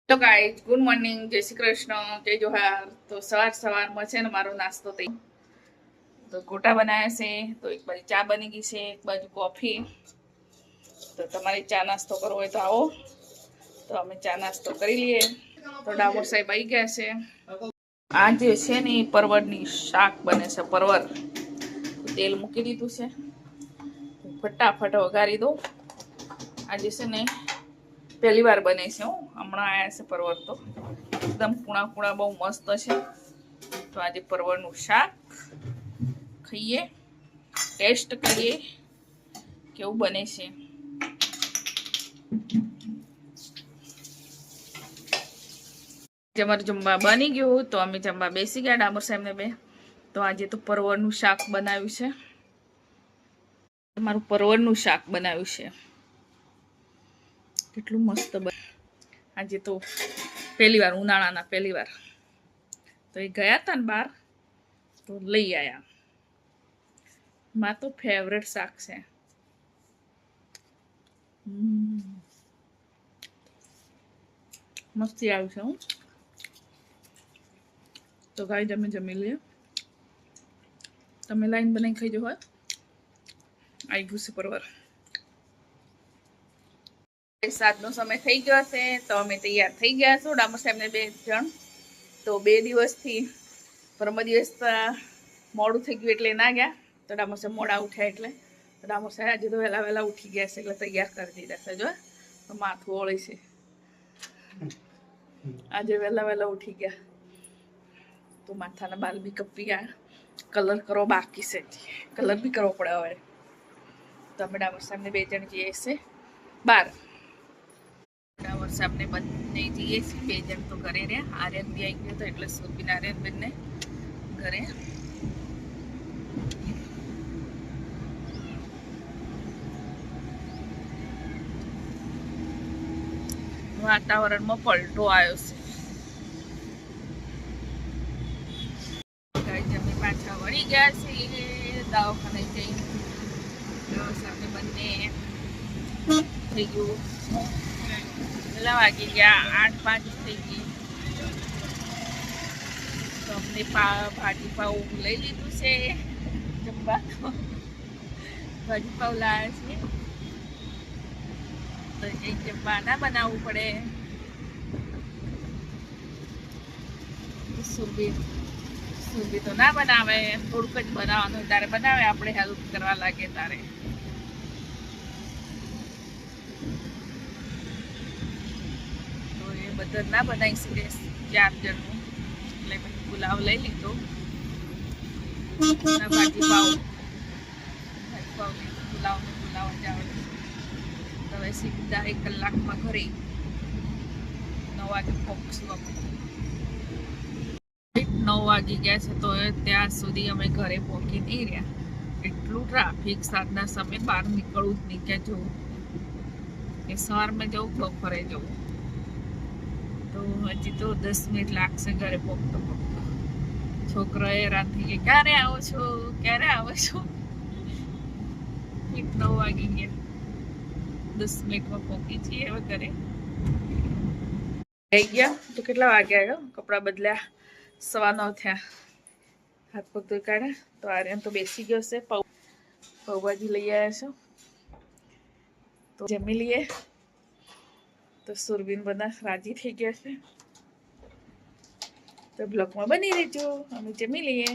તો guys good morning, જય શ્રી કૃષ્ણ, જય જોહાર। તો સવારમાં છે ને મારો નાસ્તો થઈ તો ગોટા બનાવ્યા છે। તો એક બાજુ ચા બની ગઈ છે, એક બાજુ કોફી। તો તમારે ચા નાસ્તો કરવો હોય તો આવો, તો અમે ચા નાસ્તો કરી લઈએ। તો ડામોર સાહેબ આવી ગયા છે। આ જે છે ને એ પરવળની શાક બને છે। પરવળ તેલ મૂકી દીધું છે, ફટાફટ વઘારી દો। આજે છે ને પહેલી વાર બને છે, હમણાં આવ્યા છે પરવળ। તો એકદમ કૂણા કૂણા બહુ મસ્ત છે। તો આજે પરવળનું શાક ખાઈએ, ટેસ્ટ કરીએ કેવું બને છે। અમારું જમવા બની ગયું તો અમે જમવા બેસી ગયા ડામોર સાહેબને બે। તો આજે તો પરવળનું શાક બનાવ્યું છે, તમારું પરવળનું શાક બનાવ્યું છે, કેટલું મસ્ત બને। આજે તો પહેલી વાર, ઉનાળાના પહેલી વાર તો એ ગયા હતા ને બહાર તો લઈ આવ્યા। મારું તો ફેવરેટ શાક છે। મસ્તી આવ્યું છે હું તો ગાય જમી લઈએ। તમે લાઈન બનાવી ખાઈ જો હોય આવી ગયું છે પરવર। સાતનો સમય થઈ ગયો છે તો અમે તૈયાર થઈ ગયા છો ડામોર સાહેબને બે જણ। તો 2 દિવસથી પરમ દિવસ મોડું થઈ ગયું એટલે ના ગયા। તો ડામોર સાહેબ મોડા ઉઠ્યા એટલે તો ડામોર સાહેબ આજે તો વહેલા ઉઠી ગયા છે એટલે તૈયાર કરી દીધા છે। જો તો માથું ઓળે છે, આજે વહેલા ઉઠી ગયા। તો માથાના બાલ બી કપી ગયા, કલર કરો બાકી છે, કલર બી કરવો પડે હવે। તો અમે ડામોર સાહેબને બે જણ જઈએ છે બહાર। ડામોર સાહેબને બંને જઈએ છીએ, બે જણ તો ઘરે રહ્યા। આર્યન બી આવી ગયો હતો એટલે સુરબીન આર્યન બંને ઘરે। વાતાવરણમાં પલટો આવ્યો છે, અમે પાછા વળી ગયા છીએ દવાખાને જઈને। સામે બંને થઈ ગયું, કેટલા વાગી ગયા, 8:05 થઈ ગઈ। તો અમને ભાજી પાઉં લઈ લીધું છે જમવાનું, ભાજી પાઉં લાવ્યા છીએ તો એ જમવા ના બનાવવું પડે। સુરભી તો ના બનાવે, થોડુંક જ બનાવવાનું તારે બનાવે, આપણે હેલ્પ કરવા લાગે તારે। તો એ બધા ના બનાવી શકે 4 જણનું એટલે પછી પુલાવ લઈ લીધો। ભાજી પાઉં પુલાવ જ આવે। તો હવે સીધા 1 કલાકમાં ઘરે 9 વાગે પહોંચશું અમે। 9 વાગી ગયા છે તો ત્યાં સુધી અમે ઘરે પહોંચી નહીં રહ્યા। એટલું ટ્રાફિક, સાંજના સમય બહાર નીકળવું જ નહીં, ક્યાં જવું કે સવારમાં જવું બપોરે જવું। તો હજી તો 10 મિનિટ લાગશે ઘરે પહોંચતો। છોકરો હેરાન થઈ ગયા, ક્યારે આવો છો, ક્યારે આવો છો। 9 વાગી ગયા, 10 મિનિટમાં પહોંચી છીએ હવે ઘરે। થઈ ગયા તો કેટલા વાગ્યા, કપડાં બદલ્યા, 9:15 થયા, હાથ પગ ધોઈ કાઢ્યા। તો આર્યન તો બેસી ગયો છે, પાઉંભાજી લઈ આવ્યા છો તો જમી લઈએ। તો સુરબીન બધા રાજી થઈ ગયા છે, તો બ્લોગમાં બની રહેજો, અમે જમી લઈએ।